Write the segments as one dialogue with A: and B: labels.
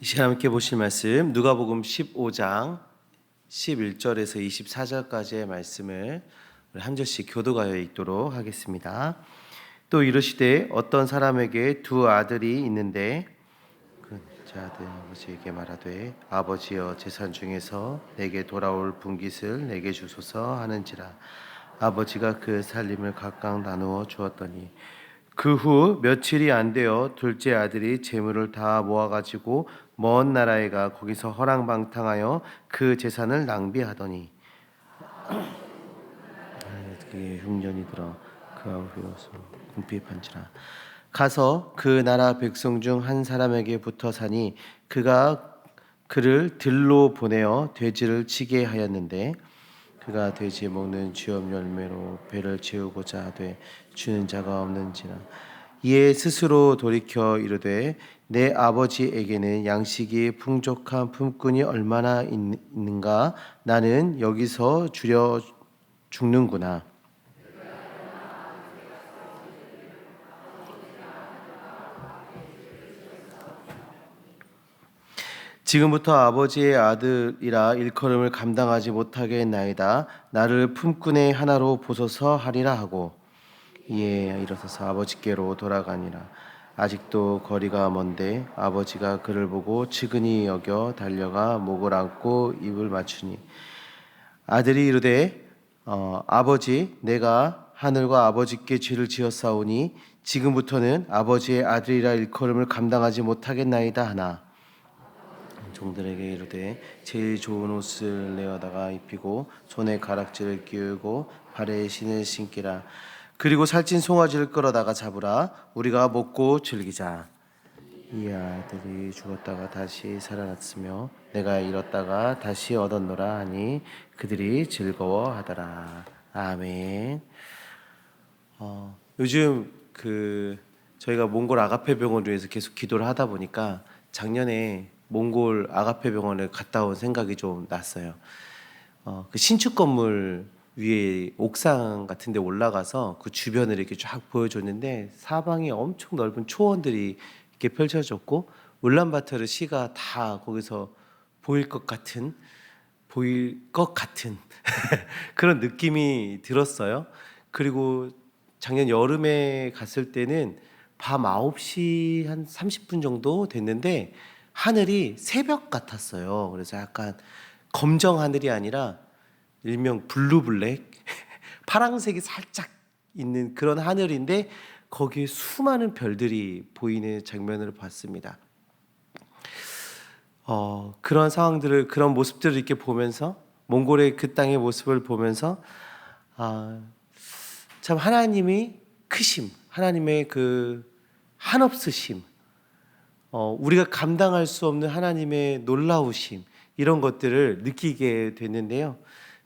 A: 이 시간 함께 보실 말씀 누가복음 15장 11절에서 24절까지의 말씀을 우리 한 절씩 교도하여 읽도록 하겠습니다. 또 이르시되 어떤 사람에게 두 아들이 있는데 그 아들 아버지에게 말하되 아버지여 재산 중에서 내게 돌아올 분깃을 내게 주소서 하는지라. 아버지가 그 살림을 각각 나누어 주었더니 그 후 며칠이 안 되어 둘째 아들이 재물을 다 모아가지고 먼 나라에 가 거기서 허랑방탕하여 그 재산을 낭비하더니 그게 흉년이 들어 그하고 비로소 궁핍에 판지라. 가서 그 나라 백성 중 한 사람에게 붙어 사니 그가 그를 들로 보내어 돼지를 치게 하였는데 그가 돼지 먹는 쥐업 열매로 배를 채우고자 하되 주는 자가 없는지라. 이에 스스로 돌이켜 이르되 내 아버지에게는 양식이 풍족한 품꾼이 얼마나 있는가. 나는 여기서 주려 죽는구나. 지금부터 아버지의 아들이라 일컬음을 감당하지 못하겠나이다. 나를 품꾼의 하나로 보소서 하리라 하고 이에 일어서서 아버지께로 돌아가니라. 아직도 거리가 먼데 아버지가 그를 보고 측은히 여겨 달려가 목을 안고 입을 맞추니 아들이 이르되 아버지 내가 하늘과 아버지께 죄를 지었사오니 지금부터는 아버지의 아들이라 일컬음을 감당하지 못하겠나이다 하나 종들에게 이르되 제일 좋은 옷을 내어다가 입히고 손에 가락지를 끼우고 발에 신을 신기라. 그리고 살찐 송아지를 끌어다가 잡으라. 우리가 먹고 즐기자. 이 아들이 죽었다가 다시 살아났으며 내가 잃었다가 다시 얻었노라 하니 그들이 즐거워하더라. 아멘. 요즘 저희가 몽골 아가페 병원을 위해서 계속 기도를 하다 보니까 작년에 몽골 아가페 병원을 갔다 온 생각이 좀 났어요. 그 신축 건물 위에 옥상 같은 데 올라가서 그 주변을 이렇게 쫙 보여줬는데 사방에 엄청 넓은 초원들이 이렇게 펼쳐졌고 울란바토르 시가 다 거기서 보일 것 같은 그런 느낌이 들었어요. 그리고 작년 여름에 갔을 때는 밤 9시 한 30분 정도 됐는데 하늘이 새벽 같았어요. 그래서 약간 검정 하늘이 아니라 일명 블루블랙 파랑색이 살짝 있는 그런 하늘인데 거기에 수많은 별들이 보이는 장면을 봤습니다. 그런 상황들을 그런 모습들을 이렇게 보면서 몽골의 그 땅의 모습을 보면서 참 하나님이 크심, 하나님의 그 한없으심, 우리가 감당할 수 없는 하나님의 놀라우심 이런 것들을 느끼게 됐는데요.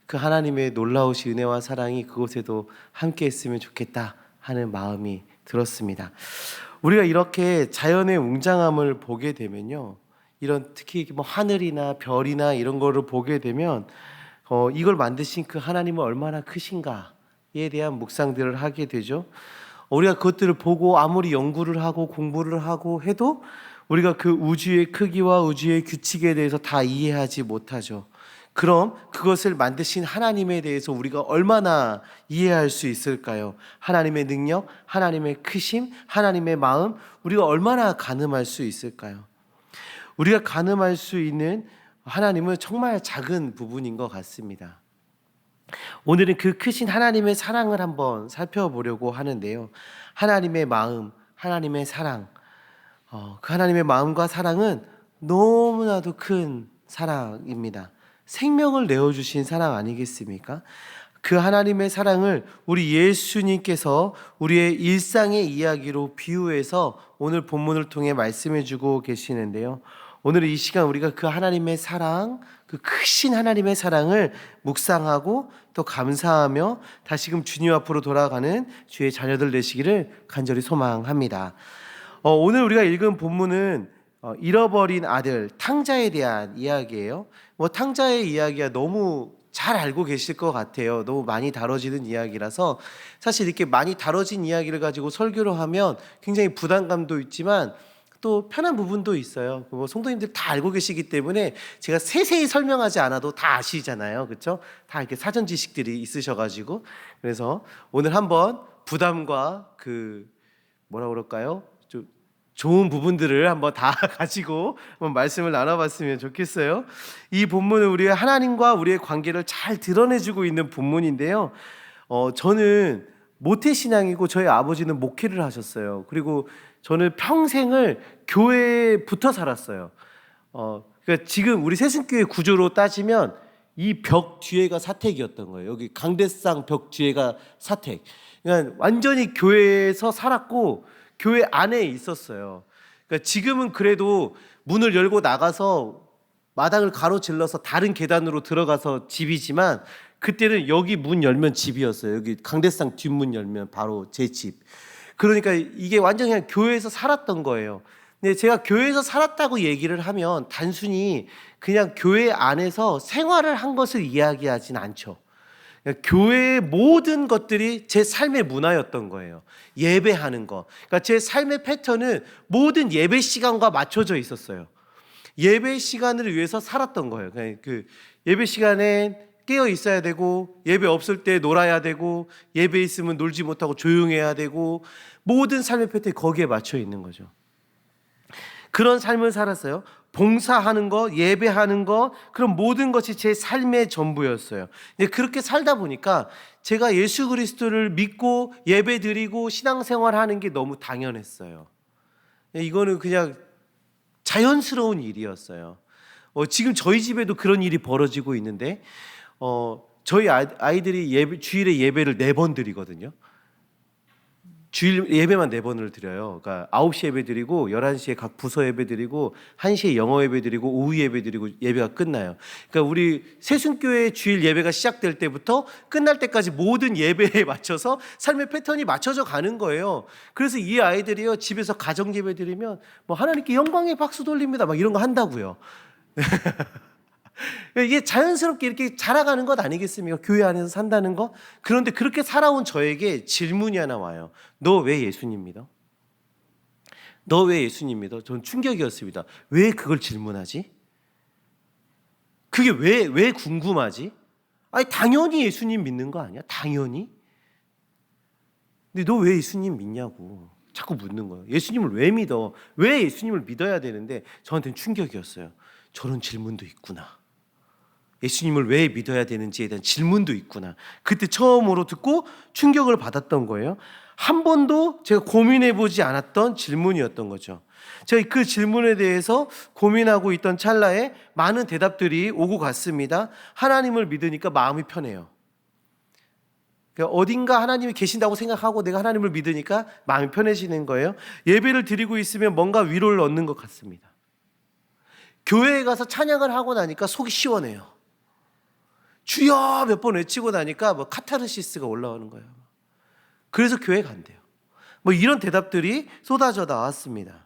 A: 그 하나님의 놀라우신 은혜와 사랑이 그곳에도 함께 했으면 좋겠다 하는 마음이 들었습니다. 우리가 이렇게 자연의 웅장함을 보게 되면요, 이런 특히 뭐 하늘이나 별이나 이런 거를 보게 되면 이걸 만드신 그 하나님은 얼마나 크신가에 대한 묵상들을 하게 되죠. 우리가 그것들을 보고 아무리 연구를 하고 공부를 하고 해도 우리가 그 우주의 크기와 우주의 규칙에 대해서 다 이해하지 못하죠. 그럼 그것을 만드신 하나님에 대해서 우리가 얼마나 이해할 수 있을까요? 하나님의 능력, 하나님의 크심, 하나님의 마음, 우리가 얼마나 가늠할 수 있을까요? 우리가 가늠할 수 있는 하나님은 정말 작은 부분인 것 같습니다. 오늘은 그 크신 하나님의 사랑을 한번 살펴보려고 하는데요. 하나님의 마음, 하나님의 사랑, 그 하나님의 마음과 사랑은 너무나도 큰 사랑입니다. 생명을 내어주신 사랑 아니겠습니까? 그 하나님의 사랑을 우리 예수님께서 우리의 일상의 이야기로 비유해서 오늘 본문을 통해 말씀해주고 계시는데요. 오늘 이 시간 우리가 그 하나님의 사랑, 그 크신 하나님의 사랑을 묵상하고 또 감사하며 다시금 주님 앞으로 돌아가는 주의 자녀들 되시기를 간절히 소망합니다. 오늘 우리가 읽은 본문은 잃어버린 아들 탕자에 대한 이야기예요. 탕자의 이야기가 너무 잘 알고 계실 것 같아요. 너무 많이 다뤄지는 이야기라서 사실 이렇게 많이 다뤄진 이야기를 가지고 설교를 하면 굉장히 부담감도 있지만 또 편한 부분도 있어요. 뭐 성도님들 다 알고 계시기 때문에 제가 세세히 설명하지 않아도 다 아시잖아요. 그렇죠? 다 이렇게 사전 지식들이 있으셔가지고, 그래서 오늘 한번 부담과 그 뭐라 그럴까요? 좀 좋은 부분들을 한번 다 가지고 한번 말씀을 나눠봤으면 좋겠어요. 이 본문은 우리가 하나님과 우리의 관계를 잘 드러내주고 있는 본문인데요. 저는 모태신앙이고 저희 아버지는 목회를 하셨어요. 그리고 저는 평생을 교회에 붙어 살았어요. 그러니까 지금 우리 새순교회 구조로 따지면 이 벽 뒤에가 사택이었던 거예요. 여기 강대상 벽 뒤에가 사택. 그러니까 완전히 교회에서 살았고 교회 안에 있었어요. 그러니까 지금은 그래도 문을 열고 나가서 마당을 가로질러서 다른 계단으로 들어가서 집이지만 그때는 여기 문 열면 집이었어요. 여기 강대상 뒷문 열면 바로 제 집. 그러니까 이게 완전히 그냥 교회에서 살았던 거예요. 근데 제가 교회에서 살았다고 얘기를 하면 단순히 그냥 교회 안에서 생활을 한 것을 이야기하진 않죠. 교회의 모든 것들이 제 삶의 문화였던 거예요. 예배하는 거. 그러니까 제 삶의 패턴은 모든 예배 시간과 맞춰져 있었어요. 예배 시간을 위해서 살았던 거예요. 그 예배 시간에 깨어 있어야 되고, 예배 없을 때 놀아야 되고, 예배 있으면 놀지 못하고 조용해야 되고, 모든 삶의 패턴이 거기에 맞춰 있는 거죠. 그런 삶을 살았어요. 봉사하는 거, 예배하는 거, 그런 모든 것이 제 삶의 전부였어요. 그렇게 살다 보니까 제가 예수 그리스도를 믿고 예배 드리고 신앙생활하는 게 너무 당연했어요. 이거는 그냥 자연스러운 일이었어요. 지금 저희 집에도 그런 일이 벌어지고 있는데, 저희 아이들이 주일에 예배를 4번 드리거든요. 주일 예배만 4번을 드려요. 그러니까 9시 예배 드리고 11시에 각 부서 예배 드리고 1시에 영어 예배 드리고 오후 예배 드리고 예배가 끝나요. 그러니까 우리 새순교회 주일 예배가 시작될 때부터 끝날 때까지 모든 예배에 맞춰서 삶의 패턴이 맞춰져 가는 거예요. 그래서 이 아이들이요, 집에서 가정 예배 드리면 뭐 하나님께 영광의 박수 돌립니다 막 이런 거 한다고요. 이게 자연스럽게 이렇게 자라가는 것 아니겠습니까? 교회 안에서 산다는 거. 그런데 그렇게 살아온 저에게 질문이 하나 와요. 너 왜 예수님 믿어? 너 왜 예수님 믿어? 전 충격이었습니다. 왜 그걸 질문하지? 그게 왜 궁금하지? 아니 당연히 예수님 믿는 거 아니야? 당연히. 근데 너 왜 예수님 믿냐고 자꾸 묻는 거예요. 예수님을 왜 믿어? 왜 예수님을 믿어야 되는데 저한테는 충격이었어요. 저런 질문도 있구나. 예수님을 왜 믿어야 되는지에 대한 질문도 있구나. 그때 처음으로 듣고 충격을 받았던 거예요. 한 번도 제가 고민해보지 않았던 질문이었던 거죠. 제가 그 질문에 대해서 고민하고 있던 찰나에 많은 대답들이 오고 갔습니다. 하나님을 믿으니까 마음이 편해요. 그러니까 어딘가 하나님이 계신다고 생각하고 내가 하나님을 믿으니까 마음이 편해지는 거예요. 예배를 드리고 있으면 뭔가 위로를 얻는 것 같습니다. 교회에 가서 찬양을 하고 나니까 속이 시원해요. 주여 몇 번 외치고 나니까 뭐 카타르시스가 올라오는 거예요. 그래서 교회 간대요. 뭐 이런 대답들이 쏟아져 나왔습니다.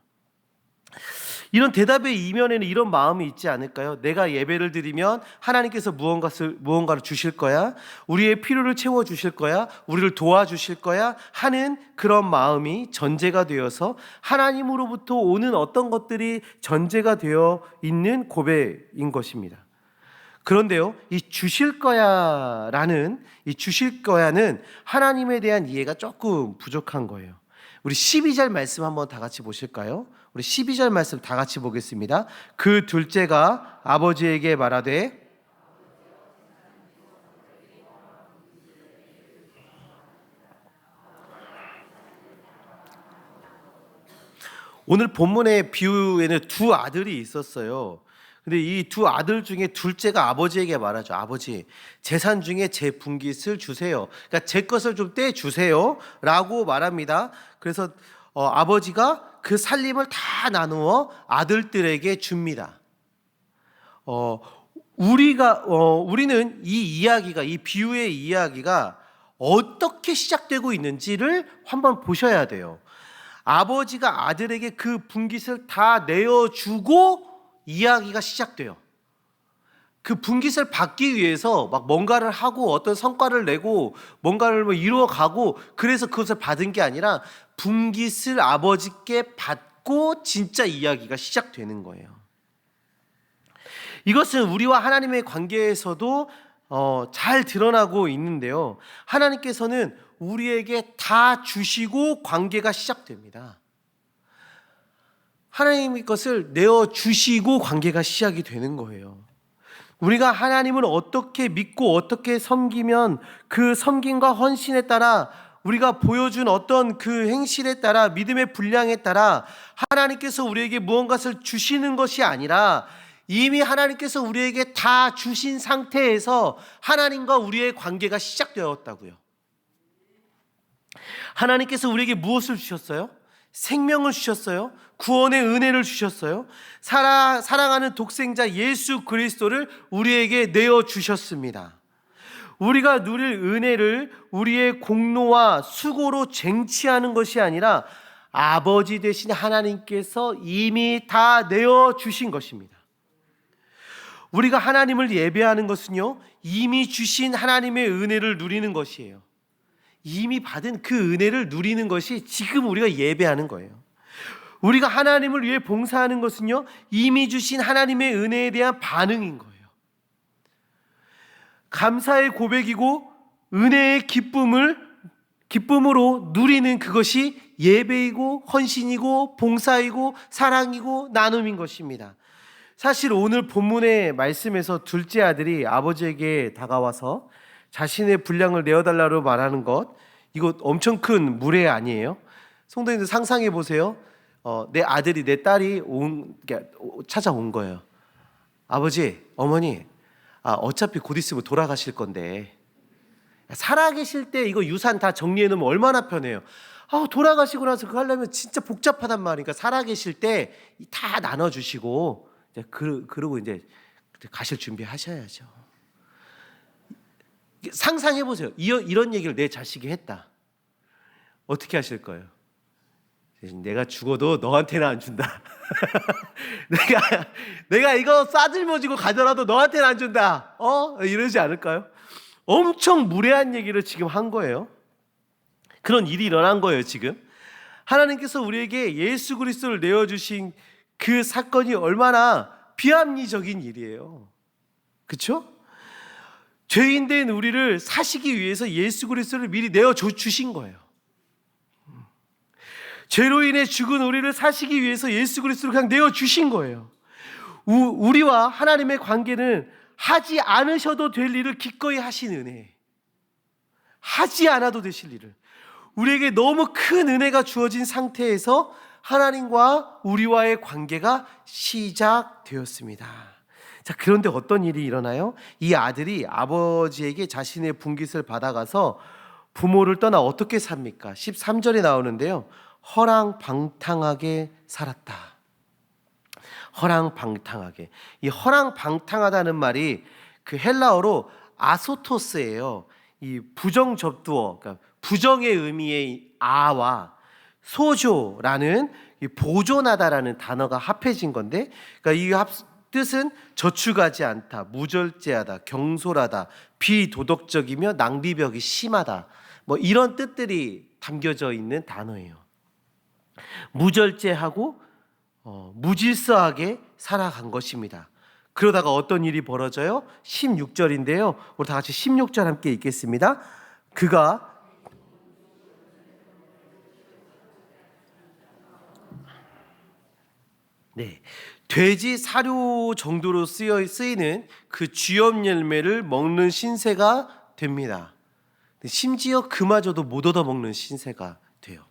A: 이런 대답의 이면에는 이런 마음이 있지 않을까요? 내가 예배를 드리면 하나님께서 무언가를 주실 거야, 우리의 필요를 채워 주실 거야, 우리를 도와주실 거야 하는 그런 마음이 전제가 되어서 하나님으로부터 오는 어떤 것들이 전제가 되어 있는 고백인 것입니다. 그런데요, 이 주실 거야라는 이 주실 거야는 하나님에 대한 이해가 조금 부족한 거예요. 우리 12절 말씀 한번 다 같이 보실까요? 우리 12절 말씀 다 같이 보겠습니다. 그 둘째가 아버지에게 말하되 오늘 본문의 비유에는 2 아들이 있었어요. 근데 이 2 아들 중에 둘째가 아버지에게 말하죠. 아버지, 재산 중에 제 분깃을 주세요. 그러니까 제 것을 좀 떼주세요 라고 말합니다. 그래서 아버지가 그 살림을 다 나누어 아들들에게 줍니다. 우리는 이 이야기가, 이 비유의 이야기가 어떻게 시작되고 있는지를 한번 보셔야 돼요. 아버지가 아들에게 그 분깃을 다 내어주고 이야기가 시작돼요. 그 분깃을 받기 위해서 막 뭔가를 하고 어떤 성과를 내고 뭔가를 이루어가고 그래서 그것을 받은 게 아니라 분깃을 아버지께 받고 받고 진짜 이야기가 시작되는 거예요. 이것은 우리와 하나님의 관계에서도 잘 드러나고 있는데요. 하나님께서는 우리에게 다 주시고 관계가 시작됩니다. 하나님의 것을 내어주시고 관계가 시작이 되는 거예요. 우리가 하나님을 어떻게 믿고 어떻게 섬기면 그 섬김과 헌신에 따라 우리가 보여준 어떤 그 행실에 따라 믿음의 분량에 따라 하나님께서 우리에게 무언가를 주시는 것이 아니라 이미 하나님께서 우리에게 다 주신 상태에서 하나님과 우리의 관계가 시작되었다고요. 하나님께서 우리에게 무엇을 주셨어요? 생명을 주셨어요. 구원의 은혜를 주셨어요. 사랑하는 독생자 예수 그리스도를 우리에게 내어주셨습니다. 우리가 누릴 은혜를 우리의 공로와 수고로 쟁취하는 것이 아니라 아버지 되신 하나님께서 이미 다 내어주신 것입니다. 우리가 하나님을 예배하는 것은요, 이미 주신 하나님의 은혜를 누리는 것이에요. 이미 받은 그 은혜를 누리는 것이 지금 우리가 예배하는 거예요. 우리가 하나님을 위해 봉사하는 것은요, 이미 주신 하나님의 은혜에 대한 반응인 거예요. 감사의 고백이고 은혜의 기쁨으로 누리는 그것이 예배이고 헌신이고 봉사이고 사랑이고 나눔인 것입니다. 사실 오늘 본문의 말씀에서 둘째 아들이 아버지에게 다가와서 자신의 분량을 내어달라고 말하는 것, 이거 엄청 큰 무례 아니에요? 성도님들 상상해 보세요. 내 아들이 내 딸이 찾아온 거예요. 아버지, 어머니, 어차피 곧 있으면 돌아가실 건데 살아계실 때 이거 유산 다 정리해 놓으면 얼마나 편해요. 돌아가시고 나서 그거 하려면 진짜 복잡하단 말이니까 살아계실 때 다 나눠주시고 그러고 이제 가실 준비하셔야죠. 상상해 보세요. 이런 얘기를 내 자식이 했다. 어떻게 하실 거예요? 내가 죽어도 너한테는 안 준다. 내가 이거 싸들머지고 가더라도 너한테는 안 준다. 이러지 않을까요? 엄청 무례한 얘기를 지금 한 거예요. 그런 일이 일어난 거예요. 지금 하나님께서 우리에게 예수 그리스도를 내어주신 그 사건이 얼마나 비합리적인 일이에요. 그렇죠? 죄인 된 우리를 사시기 위해서 예수 그리스도를 미리 내어주신 거예요. 죄로 인해 죽은 우리를 사시기 위해서 예수 그리스도를 그냥 내어주신 거예요. 우리와 하나님의 관계는 하지 않으셔도 될 일을 기꺼이 하신 은혜, 하지 않아도 되실 일을, 우리에게 너무 큰 은혜가 주어진 상태에서 하나님과 우리와의 관계가 시작되었습니다. 자, 그런데 어떤 일이 일어나요? 이 아들이 아버지에게 자신의 분깃을 받아가서 부모를 떠나 어떻게 삽니까? 13절에 나오는데요, 허랑방탕하게 살았다. 허랑방탕하게. 이 허랑방탕하다는 말이 그 헬라어로 아소토스예요. 이 부정접두어, 그러니까 부정의 의미의 아와 소조라는 이 보존하다라는 단어가 합해진 건데, 그러니까 이 뜻은 저축하지 않다, 무절제하다, 경솔하다, 비도덕적이며 낭비벽이 심하다, 뭐 이런 뜻들이 담겨져 있는 단어예요. 무절제하고 무질서하게 살아간 것입니다. 그러다가 어떤 일이 벌어져요? 16절인데요. 우리 다 같이 16절 함께 읽겠습니다. 그가 돼지 사료 정도로 쓰이는 그 쥐염 열매를 먹는 신세가 됩니다. 심지어 그마저도 못 얻어먹는 신세가 돼요.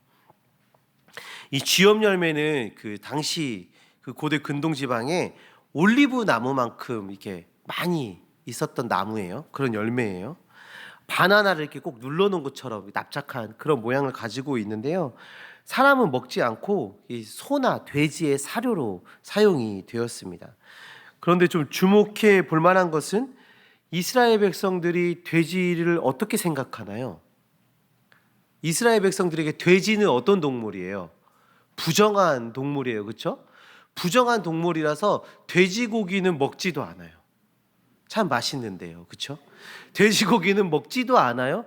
A: 이 쥐염 열매는 그 당시 그 고대 근동 지방에 올리브 나무만큼 이렇게 많이 있었던 나무예요. 그런 열매예요. 바나나를 이렇게 꼭 눌러놓은 것처럼 납작한 그런 모양을 가지고 있는데요. 사람은 먹지 않고 이 소나 돼지의 사료로 사용이 되었습니다. 그런데 좀 주목해 볼 만한 것은 이스라엘 백성들이 돼지를 어떻게 생각하나요? 이스라엘 백성들에게 돼지는 어떤 동물이에요? 부정한 동물이에요. 그렇죠? 부정한 동물이라서 돼지고기는 먹지도 않아요. 참 맛있는데요. 그렇죠? 돼지고기는 먹지도 않아요.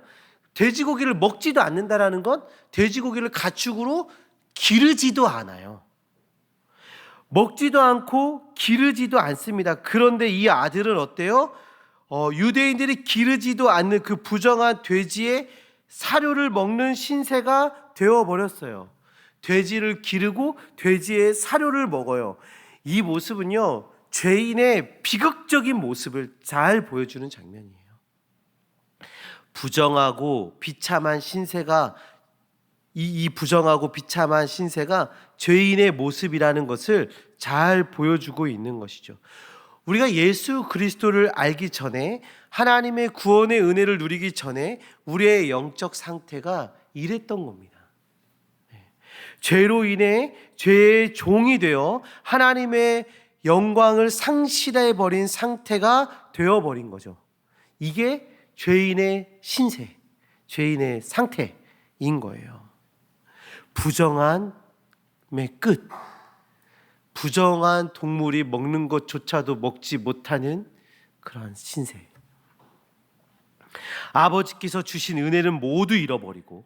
A: 돼지고기를 먹지도 않는다라는 건 돼지고기를 가축으로 기르지도 않아요. 먹지도 않고 기르지도 않습니다. 그런데 이 아들은 어때요? 유대인들이 기르지도 않는 그 부정한 돼지의 사료를 먹는 신세가 되어버렸어요. 돼지를 기르고 돼지의 사료를 먹어요. 이 모습은요, 죄인의 비극적인 모습을 잘 보여주는 장면이에요. 부정하고 비참한 신세가 이 부정하고 비참한 신세가 죄인의 모습이라는 것을 잘 보여주고 있는 것이죠. 우리가 예수 그리스도를 알기 전에, 하나님의 구원의 은혜를 누리기 전에 우리의 영적 상태가 이랬던 겁니다. 죄로 인해 죄의 종이 되어 하나님의 영광을 상실해버린 상태가 되어버린 거죠. 이게 죄인의 신세, 죄인의 상태인 거예요. 부정함의 끝, 부정한 동물이 먹는 것조차도 먹지 못하는 그러한 신세. 아버지께서 주신 은혜는 모두 잃어버리고,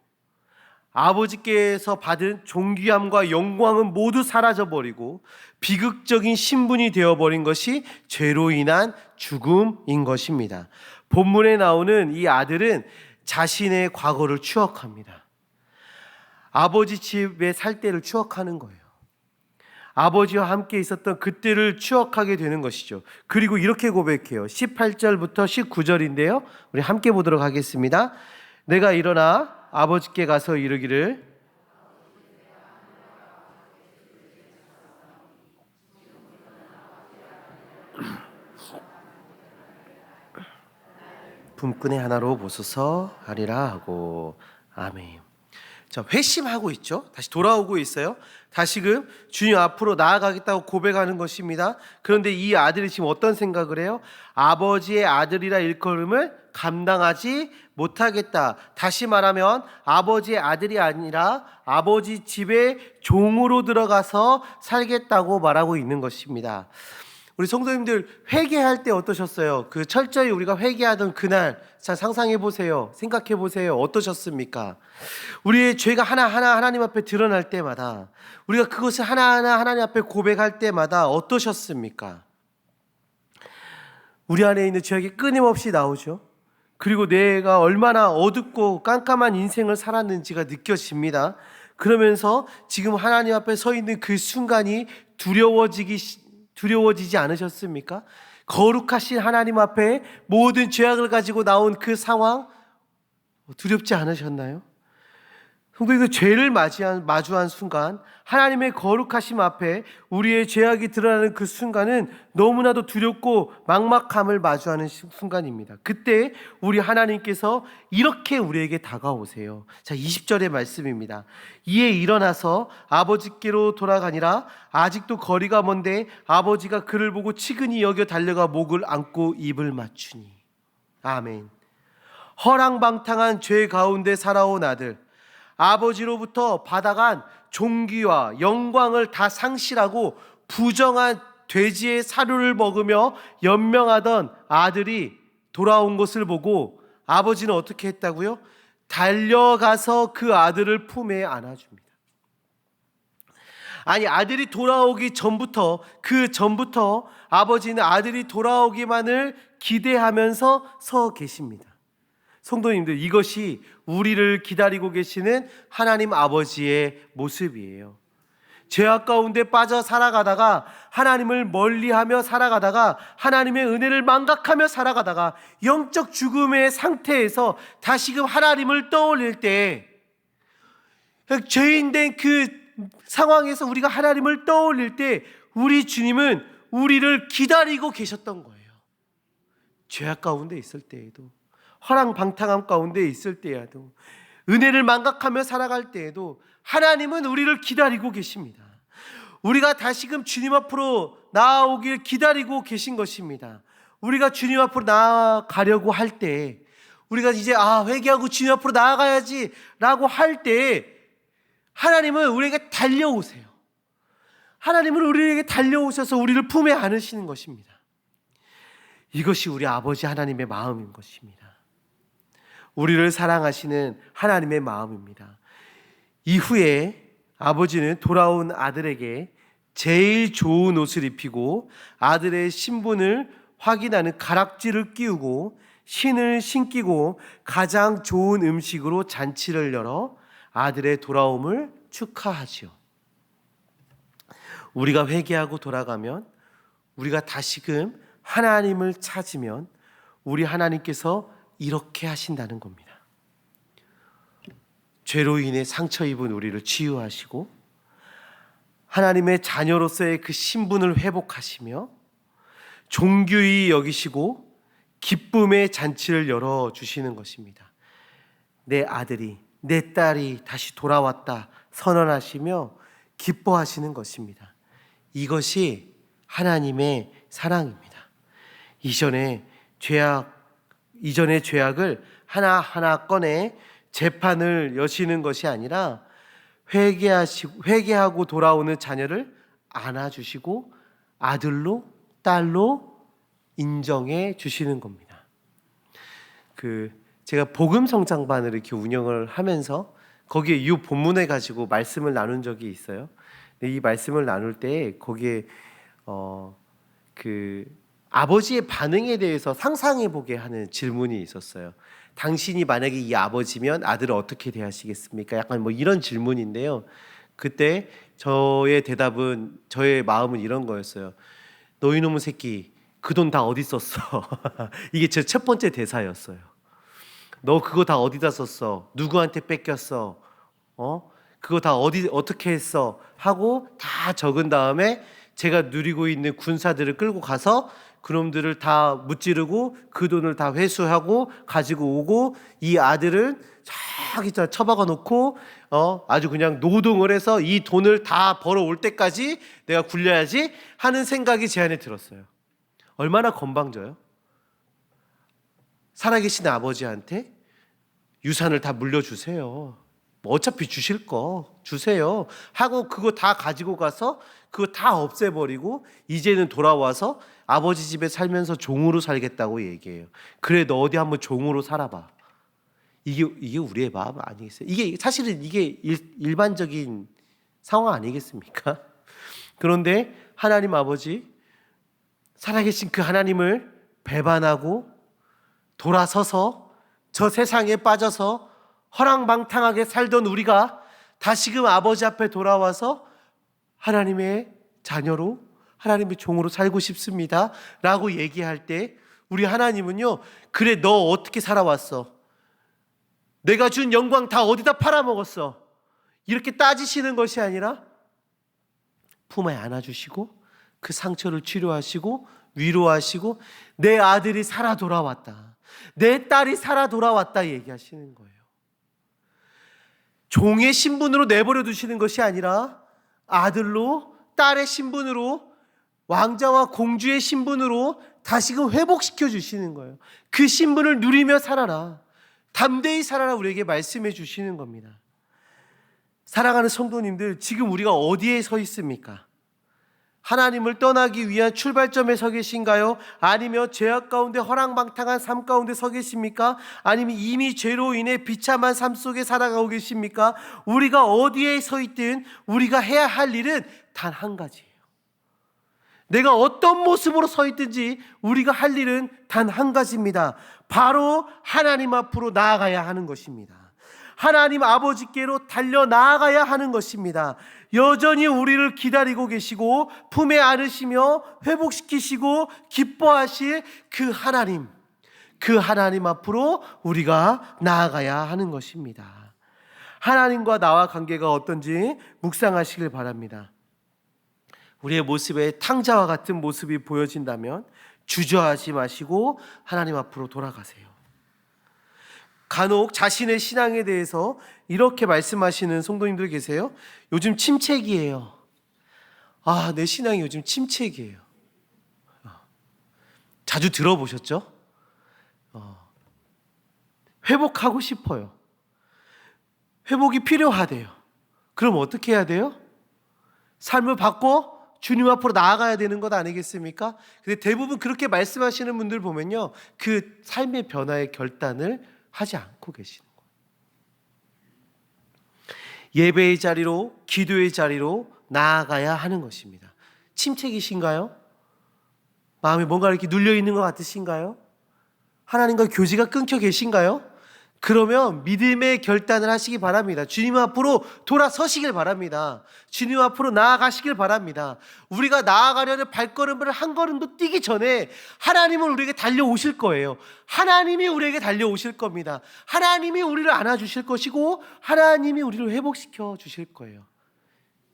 A: 아버지께서 받은 존귀함과 영광은 모두 사라져버리고, 비극적인 신분이 되어버린 것이 죄로 인한 죽음인 것입니다. 본문에 나오는 이 아들은 자신의 과거를 추억합니다. 아버지 집에 살 때를 추억하는 거예요. 아버지와 함께 있었던 그때를 추억하게 되는 것이죠. 그리고 이렇게 고백해요. 18절부터 19절인데요. 우리 함께 보도록 하겠습니다. 내가 일어나 아버지께 가서 이르기를, 품꾼의 하나로 보소서 하리라 하고. 아멘. 자, 회심하고 있죠. 다시 돌아오고 있어요. 다시금 주님 앞으로 나아가겠다고 고백하는 것입니다. 그런데 이 아들이 지금 어떤 생각을 해요? 아버지의 아들이라 일컬음을 감당하지 못하겠다. 다시 말하면 아버지의 아들이 아니라 아버지 집에 종으로 들어가서 살겠다고 말하고 있는 것입니다. 우리 성도님들, 회개할 때 어떠셨어요? 그 철저히 우리가 회개하던 그날 잘 상상해 보세요. 생각해 보세요. 어떠셨습니까? 우리의 죄가 하나하나 하나님 앞에 드러날 때마다, 우리가 그것을 하나하나 하나님 앞에 고백할 때마다 어떠셨습니까? 우리 안에 있는 죄악이 끊임없이 나오죠. 그리고 내가 얼마나 어둡고 깜깜한 인생을 살았는지가 느껴집니다. 그러면서 지금 하나님 앞에 서 있는 그 순간이 두려워지지 않으셨습니까? 거룩하신 하나님 앞에 모든 죄악을 가지고 나온 그 상황, 두렵지 않으셨나요? 성도님들, 죄를 마주한 순간, 하나님의 거룩하심 앞에 우리의 죄악이 드러나는 그 순간은 너무나도 두렵고 막막함을 마주하는 순간입니다. 그때 우리 하나님께서 이렇게 우리에게 다가오세요. 자, 20절의 말씀입니다. 이에 일어나서 아버지께로 돌아가니라. 아직도 거리가 먼데 아버지가 그를 보고 치근히 여겨 달려가 목을 안고 입을 맞추니. 아멘. 허랑방탕한 죄 가운데 살아온 아들, 아버지로부터 받아간 존귀와 영광을 다 상실하고 부정한 돼지의 사료를 먹으며 연명하던 아들이 돌아온 것을 보고 아버지는 어떻게 했다고요? 달려가서 그 아들을 품에 안아줍니다. 아니, 아들이 돌아오기 전부터, 그 전부터 아버지는 아들이 돌아오기만을 기대하면서 서 계십니다. 성도님들, 이것이 우리를 기다리고 계시는 하나님 아버지의 모습이에요. 죄악 가운데 빠져 살아가다가, 하나님을 멀리하며 살아가다가, 하나님의 은혜를 망각하며 살아가다가 영적 죽음의 상태에서 다시금 하나님을 떠올릴 때, 죄인된 그 상황에서 우리가 하나님을 떠올릴 때 우리 주님은 우리를 기다리고 계셨던 거예요. 죄악 가운데 있을 때에도, 허랑방탕함 가운데 있을 때에도, 은혜를 망각하며 살아갈 때에도 하나님은 우리를 기다리고 계십니다. 우리가 다시금 주님 앞으로 나아오길 기다리고 계신 것입니다. 우리가 주님 앞으로 나아가려고 할 때, 우리가 이제 회개하고 주님 앞으로 나아가야지 라고 할 때 하나님은 우리에게 달려오세요. 하나님은 우리에게 달려오셔서 우리를 품에 안으시는 것입니다. 이것이 우리 아버지 하나님의 마음인 것입니다. 우리를 사랑하시는 하나님의 마음입니다. 이후에 아버지는 돌아온 아들에게 제일 좋은 옷을 입히고 아들의 신분을 확인하는 가락지를 끼우고 신을 신기고 가장 좋은 음식으로 잔치를 열어 아들의 돌아옴을 축하하지요. 우리가 회개하고 돌아가면, 우리가 다시금 하나님을 찾으면 우리 하나님께서 이렇게 하신다는 겁니다. 죄로 인해 상처 입은 우리를 치유하시고 하나님의 자녀로서의 그 신분을 회복하시며 존귀히 여기시고 기쁨의 잔치를 열어주시는 것입니다. 내 아들이, 내 딸이 다시 돌아왔다 선언하시며 기뻐하시는 것입니다. 이것이 하나님의 사랑입니다. 이전의 죄악을 하나하나 꺼내 재판을 여시는 것이 아니라 회개하고 돌아오는 자녀를 안아주시고 아들로 딸로 인정해 주시는 겁니다. 제가 복음 성장반을 이렇게 운영을 하면서 거기에 이 본문을 가지고 말씀을 나눈 적이 있어요. 근데 이 말씀을 나눌 때 거기에 아버지의 반응에 대해서 상상해 보게 하는 질문이 있었어요. 당신이 만약에 이 아버지면 아들을 어떻게 대하시겠습니까? 약간 뭐 이런 질문인데요. 그때 저의 대답은, 저의 마음은 이런 거였어요. 너 이놈의 새끼, 그 돈 다 어디 썼어? 이게 제 첫 번째 대사였어요. 너 그거 다 어디다 썼어? 누구한테 뺏겼어? 그거 다 어떻게 했어? 하고 다 적은 다음에 제가 누리고 있는 군사들을 끌고 가서 그놈들을 다 무찌르고 그 돈을 다 회수하고 가지고 오고, 이 아들은 저기 처박아 놓고 아주 그냥 노동을 해서 이 돈을 다 벌어올 때까지 내가 굴려야지 하는 생각이 제 안에 들었어요. 얼마나 건방져요? 살아계신 아버지한테 유산을 다 물려주세요. 뭐 어차피 주실 거 주세요 하고 그거 다 가지고 가서 그거 다 없애버리고 이제는 돌아와서 아버지 집에 살면서 종으로 살겠다고 얘기해요. 그래, 너 어디 한번 종으로 살아봐. 이게 우리의 마음 아니겠어요? 이게 사실은 이게 일반적인 상황 아니겠습니까? 그런데 하나님 아버지, 살아계신 그 하나님을 배반하고 돌아서서 저 세상에 빠져서 허랑방탕하게 살던 우리가 다시금 아버지 앞에 돌아와서 하나님의 자녀로, 하나님의 종으로 살고 싶습니다 라고 얘기할 때 우리 하나님은요, 그래, 너 어떻게 살아왔어? 내가 준 영광 다 어디다 팔아먹었어? 이렇게 따지시는 것이 아니라 품에 안아주시고 그 상처를 치료하시고 위로하시고 내 아들이 살아 돌아왔다, 내 딸이 살아 돌아왔다 얘기하시는 거예요. 종의 신분으로 내버려 두시는 것이 아니라 아들로, 딸의 신분으로, 왕자와 공주의 신분으로 다시금 회복시켜 주시는 거예요. 그 신분을 누리며 살아라, 담대히 살아라, 우리에게 말씀해 주시는 겁니다. 사랑하는 성도님들, 지금 우리가 어디에 서 있습니까? 하나님을 떠나기 위한 출발점에 서 계신가요? 아니면 죄악 가운데 허랑방탕한 삶 가운데 서 계십니까? 아니면 이미 죄로 인해 비참한 삶 속에 살아가고 계십니까? 우리가 어디에 서 있든 우리가 해야 할 일은 단 한 가지예요. 내가 어떤 모습으로 서 있든지 우리가 할 일은 단 한 가지입니다. 바로 하나님 앞으로 나아가야 하는 것입니다. 하나님 아버지께로 달려 나아가야 하는 것입니다. 여전히 우리를 기다리고 계시고 품에 안으시며 회복시키시고 기뻐하실 그 하나님 앞으로 우리가 나아가야 하는 것입니다. 하나님과 나와 관계가 어떤지 묵상하시길 바랍니다. 우리의 모습에 탕자와 같은 모습이 보여진다면 주저하지 마시고 하나님 앞으로 돌아가세요. 간혹 자신의 신앙에 대해서 이렇게 말씀하시는 성도님들 계세요. 요즘 침체기예요. 내 신앙이 요즘 침체기예요. 자주 들어보셨죠? 회복하고 싶어요. 회복이 필요하대요. 그럼 어떻게 해야 돼요? 삶을 바꿔 주님 앞으로 나아가야 되는 것 아니겠습니까? 근데 대부분 그렇게 말씀하시는 분들 보면요, 그 삶의 변화의 결단을 하지 않고 계시는 거예요. 예배의 자리로, 기도의 자리로 나아가야 하는 것입니다. 침체기신가요? 마음에 뭔가 이렇게 눌려 있는 것 같으신가요? 하나님과 교제가 끊겨 계신가요? 그러면 믿음의 결단을 하시기 바랍니다. 주님 앞으로 돌아서시길 바랍니다. 주님 앞으로 나아가시길 바랍니다. 우리가 나아가려는 발걸음을 한 걸음도 뛰기 전에 하나님은 우리에게 달려오실 거예요. 하나님이 우리에게 달려오실 겁니다. 하나님이 우리를 안아주실 것이고 하나님이 우리를 회복시켜 주실 거예요.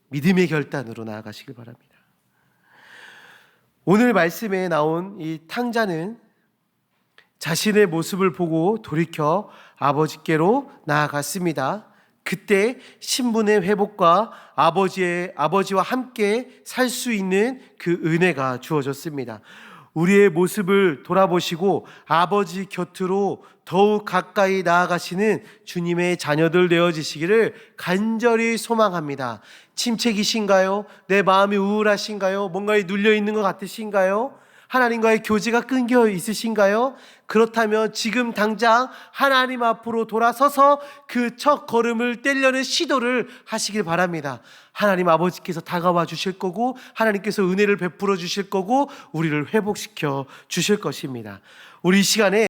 A: 믿음의 결단으로 나아가시길 바랍니다. 오늘 말씀에 나온 이 탕자는 자신의 모습을 보고 돌이켜 아버지께로 나아갔습니다. 그때 신분의 회복과 아버지와 함께 살 수 있는 그 은혜가 주어졌습니다. 우리의 모습을 돌아보시고 아버지 곁으로 더욱 가까이 나아가시는 주님의 자녀들 되어지시기를 간절히 소망합니다. 침체기신가요? 내 마음이 우울하신가요? 뭔가에 눌려있는 것 같으신가요? 하나님과의 교제가 끊겨 있으신가요? 그렇다면 지금 당장 하나님 앞으로 돌아서서 그 첫 걸음을 떼려는 시도를 하시길 바랍니다. 하나님 아버지께서 다가와 주실 거고 하나님께서 은혜를 베풀어 주실 거고 우리를 회복시켜 주실 것입니다. 우리 이 시간에